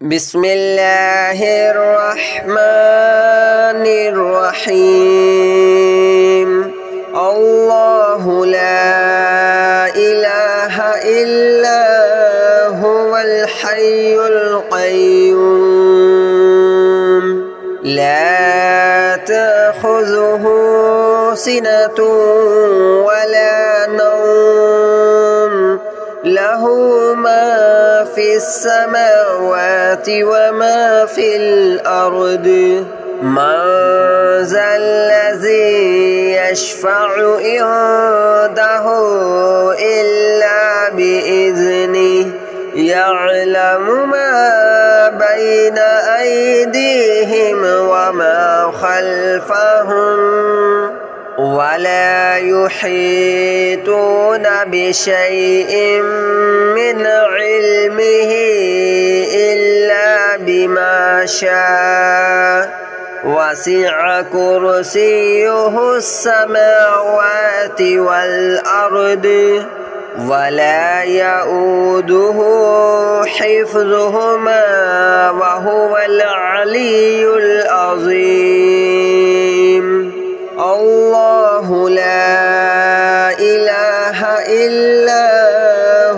بسم الله الرحمن الرحيم الله لا إله إلا هو الحي القيوم لا تأخذه سنة ولا نوم له ما في السماوات وما في الأرض من ذا الذي يشفع عنده إلا بإذنه يعلم ما بين أيديهم وما خلفهم ولا يحيطون بشيء من علمه إلا بما شاء وسع كرسيه السماوات والأرض ولا يؤوده حفظهما وهو العلي العظيم الله لا إله إلا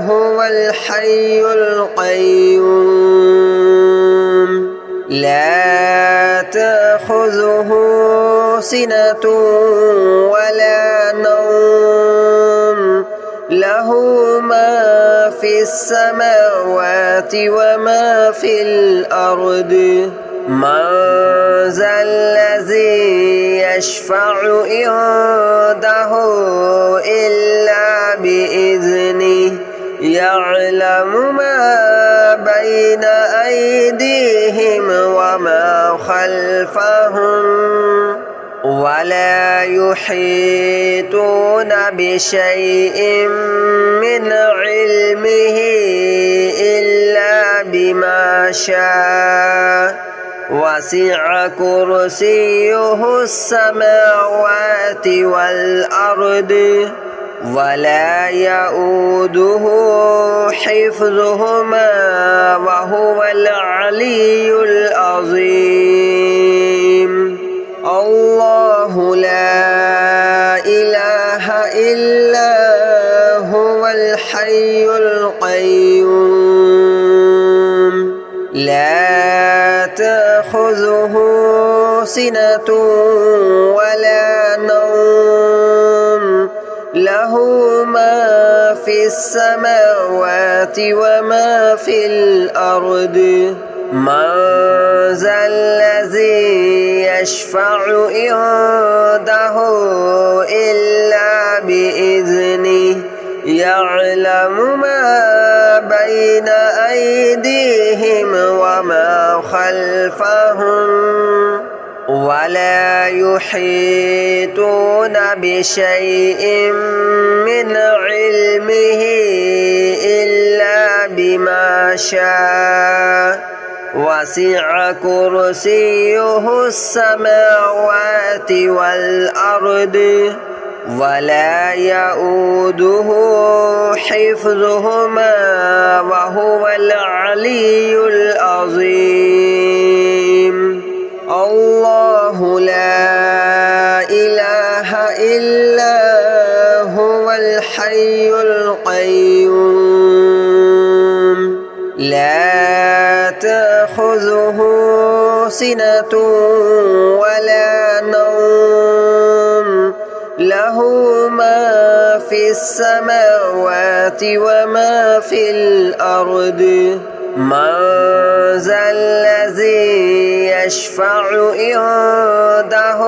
هو الحي القيوم لا تأخذه سنة ولا نوم له ما في السماوات وما في الأرض من ذا الذي يشفع عنده إلا بإذنه يعلم ما بين أيديهم وما خلفهم ولا يحيطون بشيء من علمه إلا بما شاء وسع كرسيه السماوات والأرض ولا يؤوده حفظهما وهو العلي العظيم الله لا إله إلا هو الحي القيوم لا تأخذه سنة ولا نوم له ما في السماوات وما في الأرض من ذا الذي يشفع عنده إلا بإذنه يعلم ما بين أيديهم وما خلفهم ولا يحيطون بشيء من علمه إلا بما شاء وسع كرسيه السماوات والأرض ولا يؤوده حفظهما وهو العلي العظيم الله لا إله إلا هو الحي القيوم لا تأخذه سنة ولا نوم له ما في السماوات وما في الأرض من ذا الذي يشفع عنده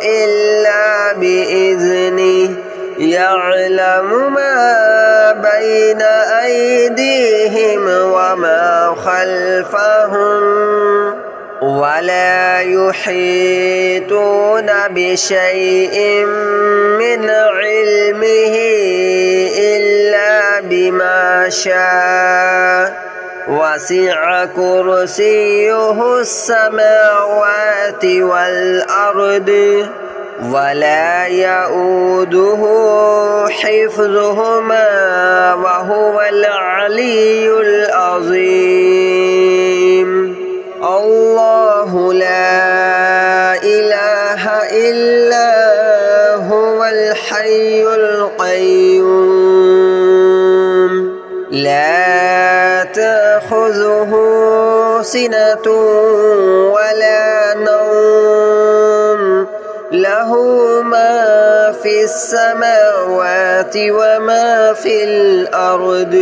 إلا بإذنه يعلم ما بين أيديهم وما خلفهم ولا يحيطون بشيء من علمه إلا بما شاء وسع كرسيه السماوات والأرض ولا يؤوده حفظهما وهو العلي العظيم. تأخذه سنة ولا نوم له ما في السماوات وما في الأرض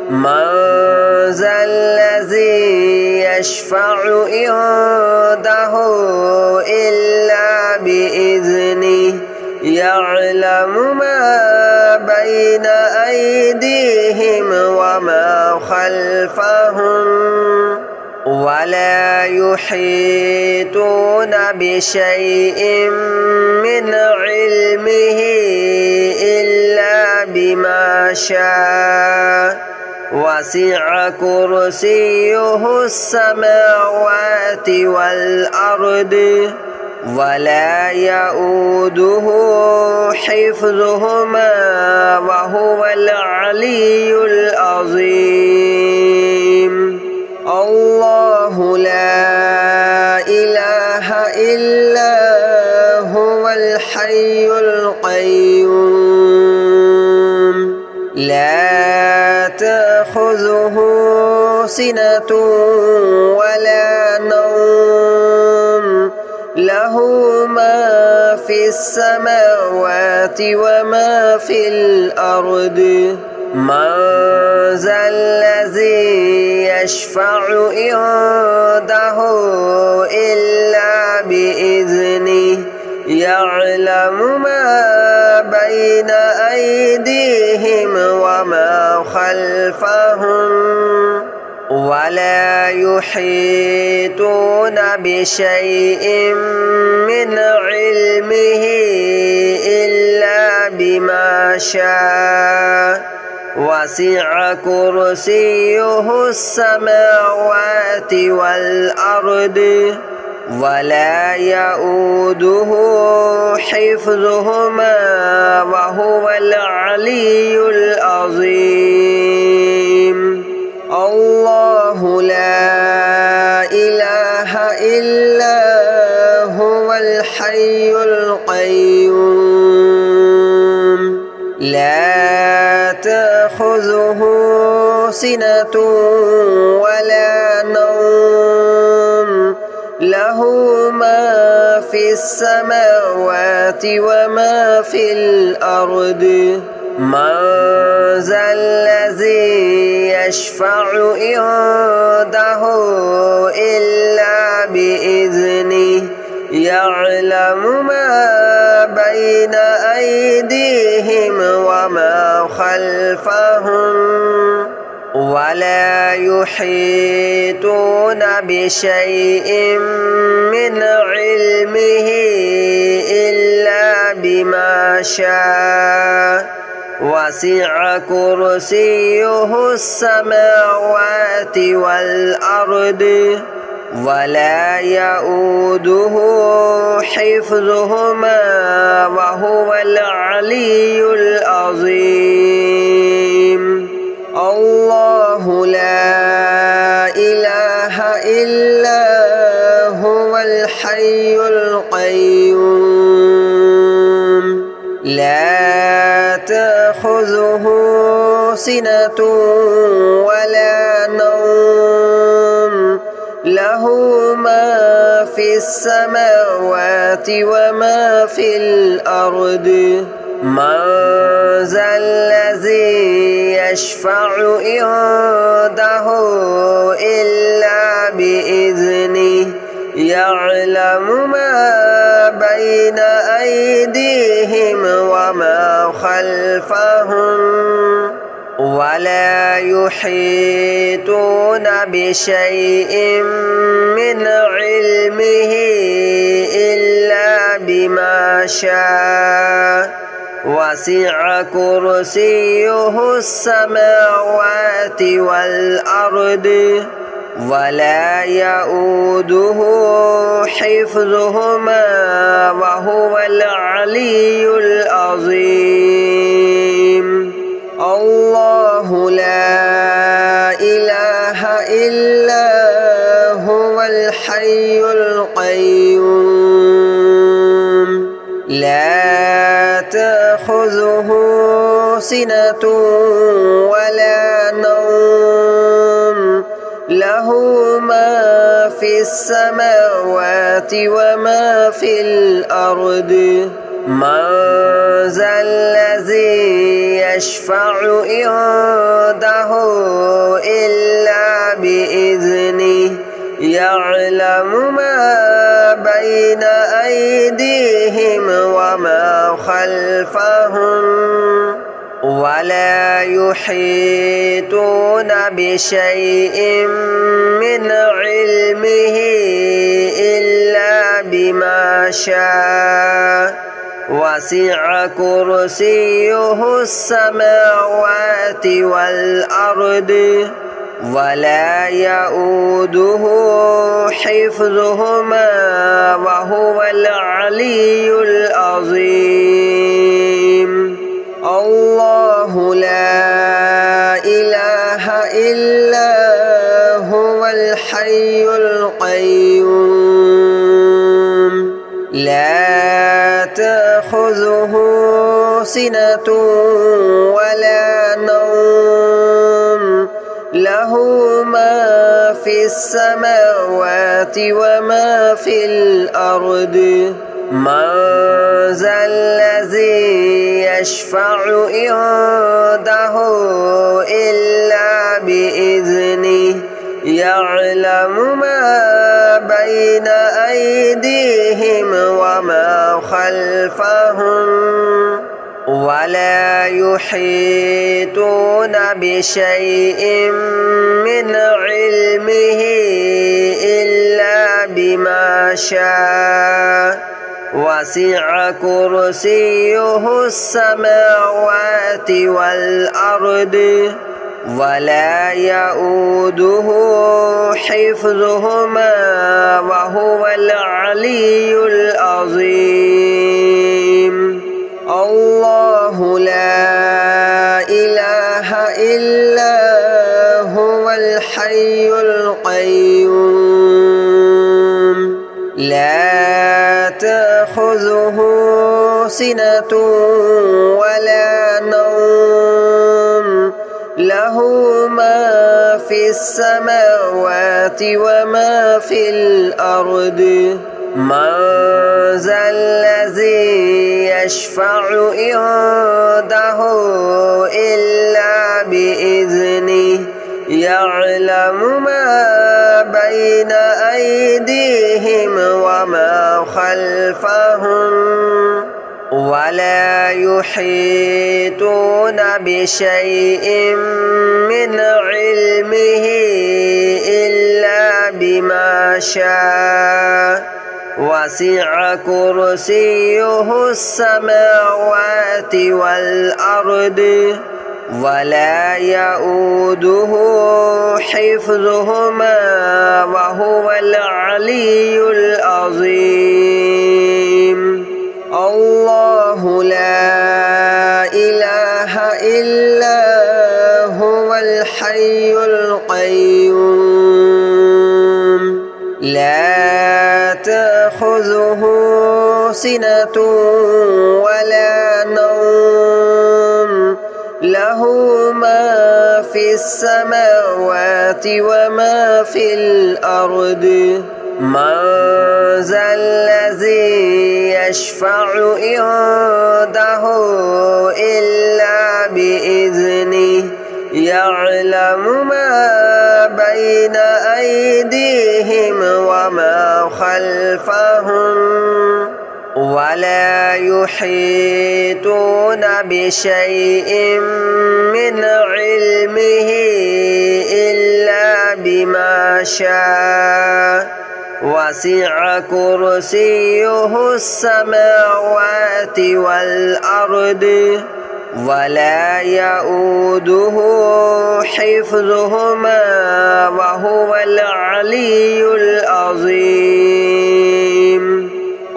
من ذا الذي يشفع عنده إلا بإذنه يعلم ما بين أيديهم وما خلفهم ولا يحيطون بشيء من علمه إلا بما شاء وسع كرسيه السماوات والأرض ولا يؤوده حفظهما وهو العلي العظيم الله لا إله إلا هو الحي القيوم لا تأخذه سنة ولا نوم له ما في السماوات وما في الأرض من ذا الذي يشفع عنده إلا بإذنه يعلم ما بين أيديهم وما خلفهم ولا يحيطون بشيء من علمه إلا بما شاء وسع كرسيه السماوات والأرض ولا يؤوده حفظهما وهو العلي العظيم الله لا إله إلا هو الحي القيوم لا تأخذه سنة ولا نوم له ما في السماوات وما في الأرض من ذا الذي يشفع عنده إلا بإذنه يعلم ما بين أيديهم وما خلفهم ولا يحيطون بشيء من علمه إلا بما شاء وسع كرسيه السماوات والأرض ولا يؤوده حفظهما وهو العلي العظيم الله لا إله إلا هو الحي القيوم لا تأخذه سنة ولا نوم له ما في السماوات وما في الأرض من ذا الذي يشفع عنده إلا بإذنه يعلم ما بين أيديهم وما خلفهم ولا يحيطون بشيء من علمه إلا بما شاء وسع كرسيه السماوات والأرض ولا يؤوده حفظهما وهو العلي العظيم الله لا إله إلا هو الحي القيوم لا تأخذه سنة ولا نوم له له ما في السماوات وما في الأرض من ذا الذي يشفع عنده إلا بإذنه يعلم ما بين أيديهم وما خلفهم ولا يحيطون بشيء من علمه إلا بما شاء وسع كرسيه السماوات والأرض ولا يؤوده حفظهما وهو العلي العظيم الله لا إله إلا هو الحي القيوم لا تأخذه سنة ولا نوم له ما في السماوات وما في الأرض من ذا الذي يشفع عنده إلا بإذنه يعلم ما بين أيديهم وما خلفهم ولا يحيطون بشيء من علمه إلا بما شاء وسع كرسيه السماوات والأرض ولا يؤوده حفظهما وهو العلي العظيم الله لا إله إلا هو الحي القيوم لا تأخذه سنة ولا نوم له ما في السماوات وما في الأرض من ذا الذي يشفع عنده إلا بإذنه يعلم ما بين أيديهم وما خلفهم ولا يحيطون بشيء من علمه إلا بما شاء وسع كرسيه السماوات والأرض ولا يؤوده حفظهما وهو العلي العظيم الله لا إله إلا هو الحي القيوم لا تأخذه سنة ولا نوم له ما في السماوات وما في الأرض من ذا الذي يشفع عنده إلا بإذنه يعلم ما بين أيديهم وما خلفهم ولا يحيطون بشيء من علمه إلا بما شاء وسع كرسيه السماوات والأرض ولا يؤوده حفظهما وهو العلي العظيم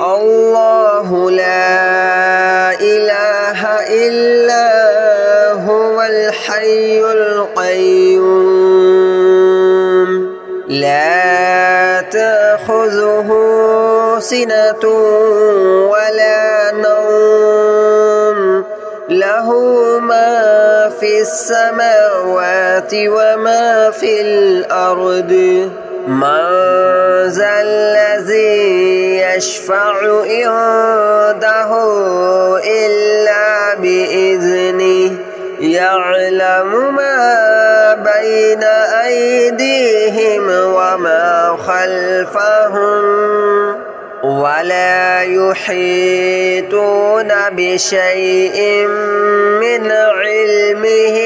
الله لا إله إلا هو الحي القيوم لا تأخذه سنة ولا نوم له ما في السماوات وما في الأرض من ذا الذي يشفع عنده إلا بإذنه يعلم ما بين أيديهم وما خلفهم ولا يحيطون بشيء من علمه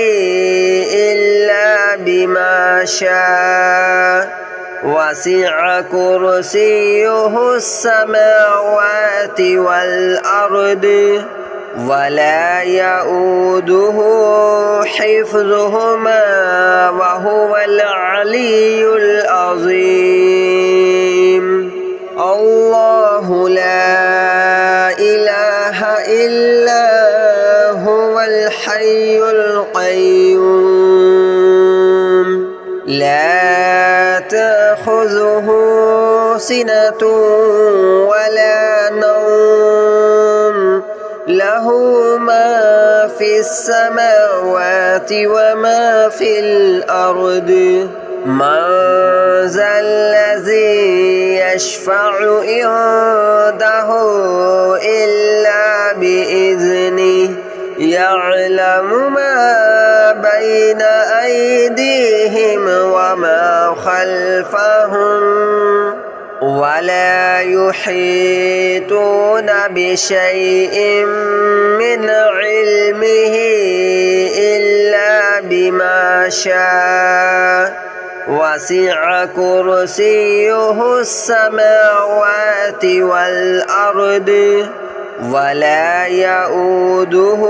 إلا بما شاء وسع كرسيه السماوات والأرض ولا يؤوده حفظهما وهو العلي العظيم الله لا إله إلا هو الحي القيوم لا تأخذه سنة ولا نوم له ما في السماوات وما في الأرض من ذا الذي يشفع عنده إلا بإذنه يعلم ما بين أيديهم وما خلفهم ولا يحيطون بشيء من علمه إلا بما شاء وسع كرسيه السماوات والأرض ولا يؤوده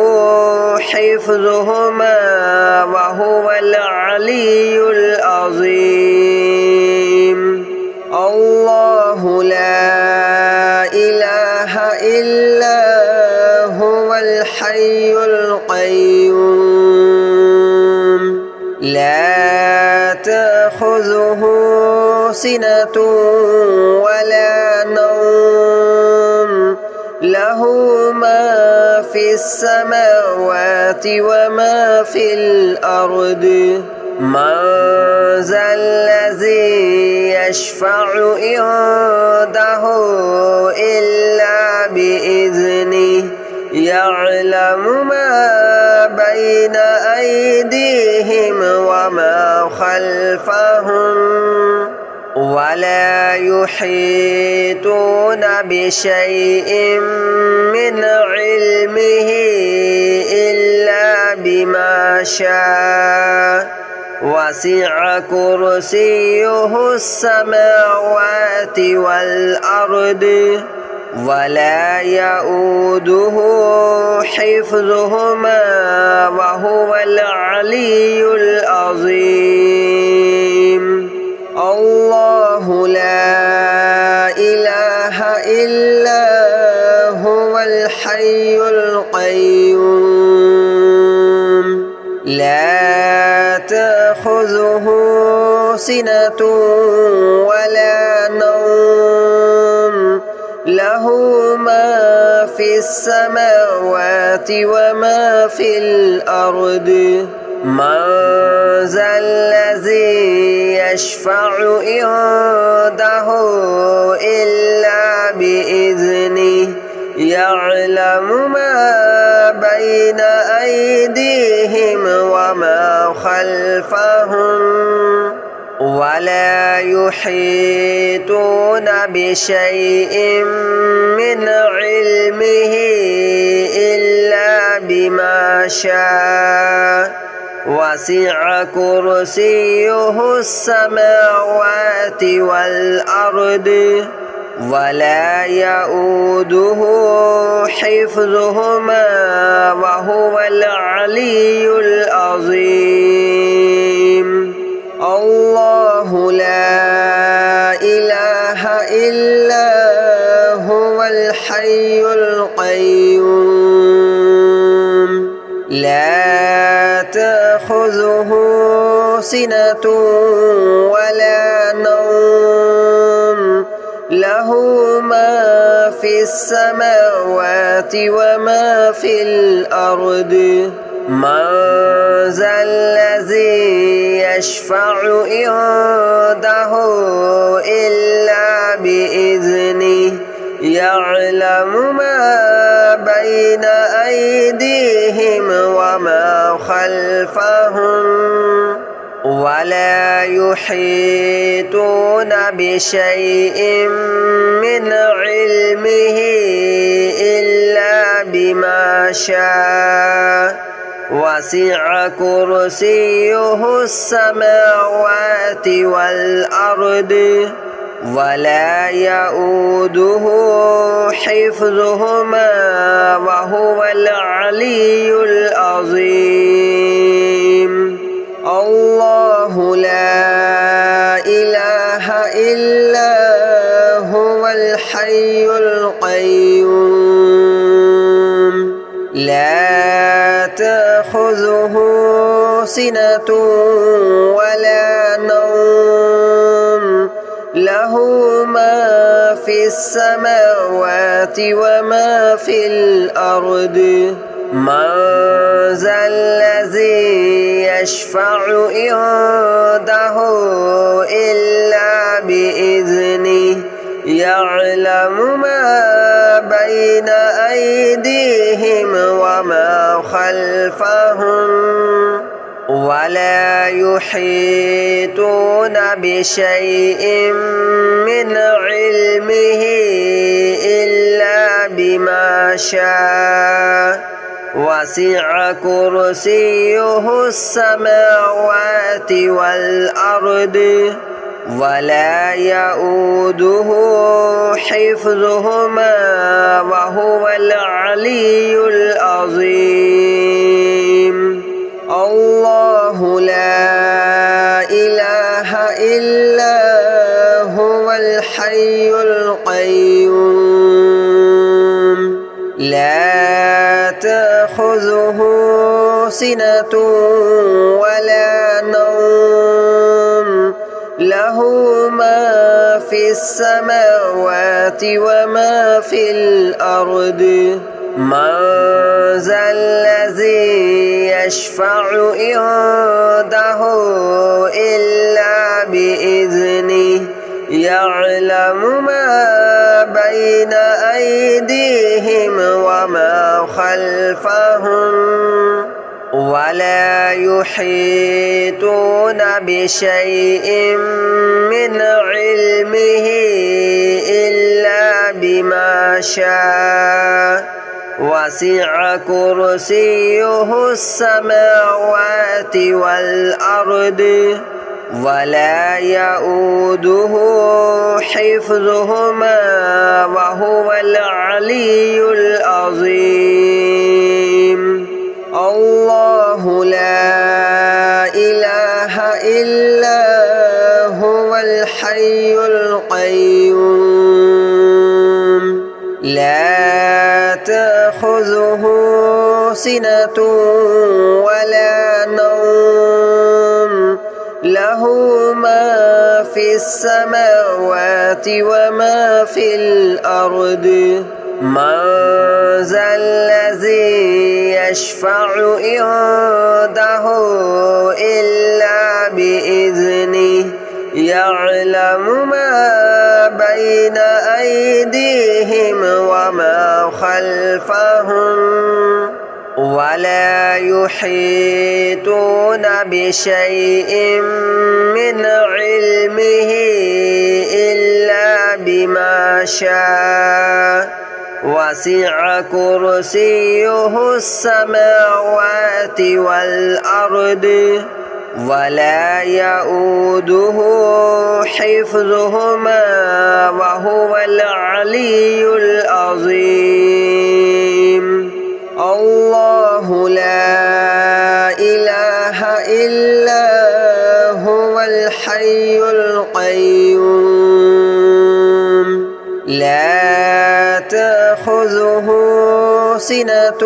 حفظهما وهو العلي العظيم الله لا إله إلا هو الحي القيوم لا تأخذه سنة ولا نوم له ما في السماوات وما في الأرض من ذا الذي يشفع عنده إلا بإذنه يعلم ما بين أيديهم وما خلفهم ولا يحيطون بشيء من علمه إلا بما شاء وسع كرسيه السماوات والأرض ولا يؤوده حفظهما وهو العلي العظيم الله لا إله إلا هو الحي القيوم لا تأخذه سنة ولا نوم له ما في السماوات وما في الأرض من ذا الذي يشفع عنده إلا بإذنه يعلم ما بين أيديهم وما خلفهم ولا يحيطون بشيء من علمه إلا بما شاء وسع كرسيه السماوات والأرض ولا يؤوده حفظهما وهو العلي العظيم الله لا إله إلا هو الحي القيوم لا تأخذه سنة ولا نوم له ما في السماوات وما في الأرض من ذا الذي يشفع عنده إلا بإذنه يعلم ما بين أيديهم وما خلفهم ولا يحيطون بشيء من علمه إلا بما شاء وسع كرسيه السماوات والأرض ولا يؤوده حفظهما وهو العلي العظيم الله لا إله إلا هو الحي القيوم لا تأخذه سنة ولا نوم له ما في السماوات وما في الأرض من ذا الذي يشفع عنده إلا بإذنه يعلم ما بين أيديهم وما خلفهم ولا يحيطون بشيء من علمه إلا بما شاء وسع كرسيه السماوات والأرض ولا يؤوده حفظهما وهو العلي العظيم الله لا إله إلا هو الحي القيوم لا تأخذه سنة ولا نوم له ما في السماوات وما في الأرض من ذا الذي يشفع عنده إلا بإذنه يعلم ما بين أيديهم وما خلفهم ولا يحيطون بشيء من علمه إلا بما شاء وسع كرسيه السماوات والأرض ولا يؤوده حفظهما وهو العلي العظيم الله لا إله إلا هو الحي القيوم لا تأخذه سنة ولا نوم له ما في السماوات وما في الأرض من ذا الذي يشفع عنده إلا بإذنه يعلم ما بين أيديهم وما خلفهم ولا يحيطون بشيء من علمه إلا بما شاء وسع كرسيه السماوات والأرض ولا يؤوده حفظهما وهو العلي العظيم الله لا إله إلا هو الحي القيوم لا تأخذه سنة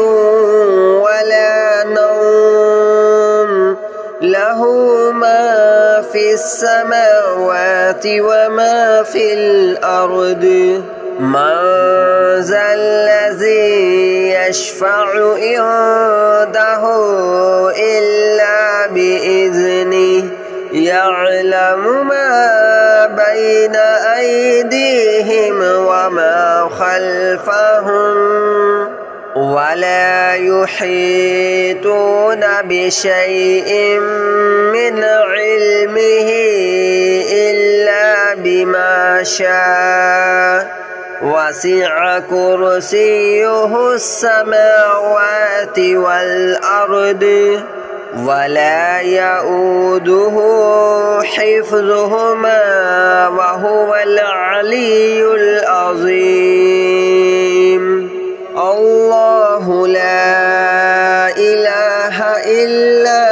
ولا نوم له ما في السماوات وما في الأرض من ذا الذي يشفع عنده إلا بإذنه يعلم ما بين أيديهم وما خلفهم ولا يحيطون بشيء من علمه إلا بما شاء وسع كرسيه السماوات والأرض ولا يؤوده حفظهما وهو العلي العظيم الله لا إله إلا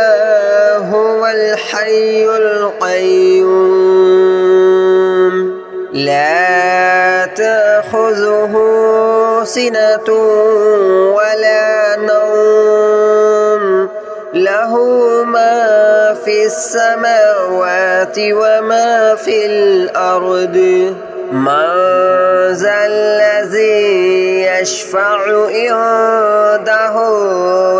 هو الحي القيوم لا تأخذه سنة ولا نوم له ما في السماوات وما في الأرض من ذا الذي يشفع عنده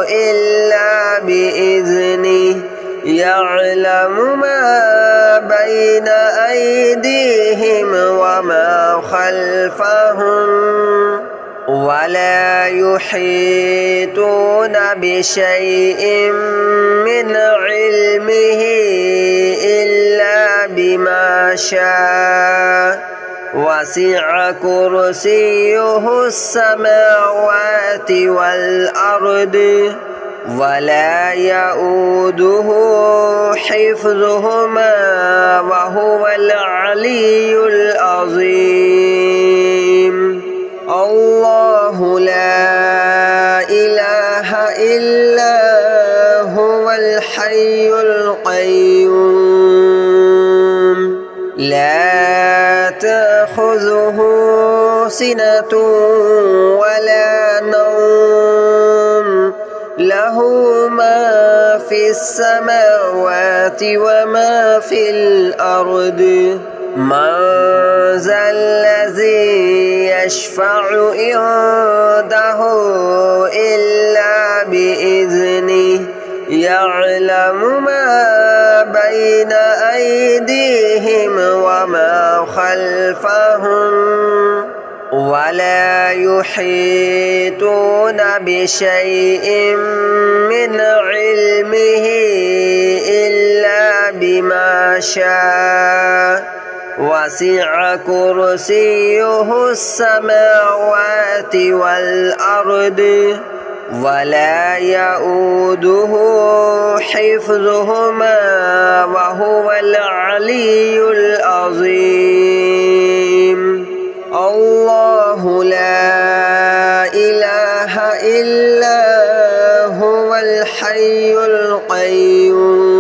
إلا بإذنه يعلم ما بين أيديهم وما خلفهم ولا يحيطون بشيء من علمه إلا بما شاء وسع كرسيه السماوات والأرض ولا يؤوده حفظهما وهو العلي العظيم الله لا إله إلا هو الحي القيوم لا تأخذه سنة ولا نوم له ما في السماوات وما في الأرض من ذا الذي يشفع عنده إلا بإذنه يعلم ما بين أيديهم وما خلفهم ولا يحيطون بشيء من علمه إلا بما شاء وسع كرسيه السماوات والأرض ولا يؤوده حفظهما وهو العلي العظيم الله لا إله إلا هو الحي القيوم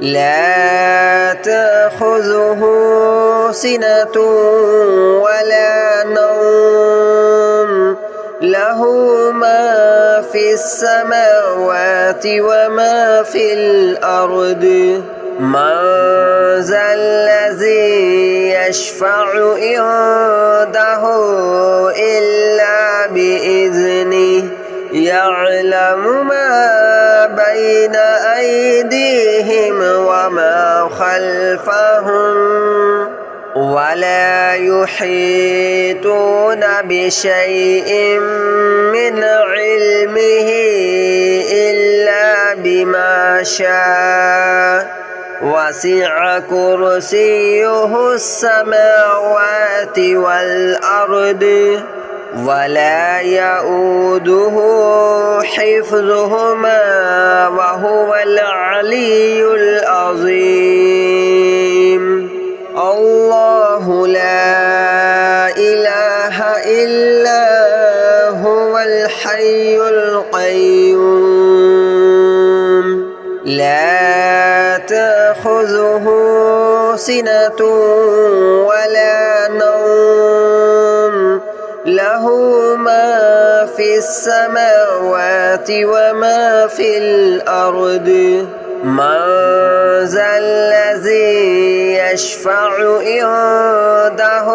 لا تأخذه سنة ولا نوم له ما في السماوات وما في الأرض من ذا الذي يشفع عنده إلا بإذنه يعلم ما بين أيديهم وما خلفهم ولا يحيطون بشيء من علمه إلا بما شاء وسع كرسيه السماوات والأرض ولا يؤوده حفظهما وهو العلي العظيم الله لا إله إلا هو الحي القيوم لا تأخذه سنة ولا نوم له ما في السماوات وما في الأرض من ذا الذي يشفع عنده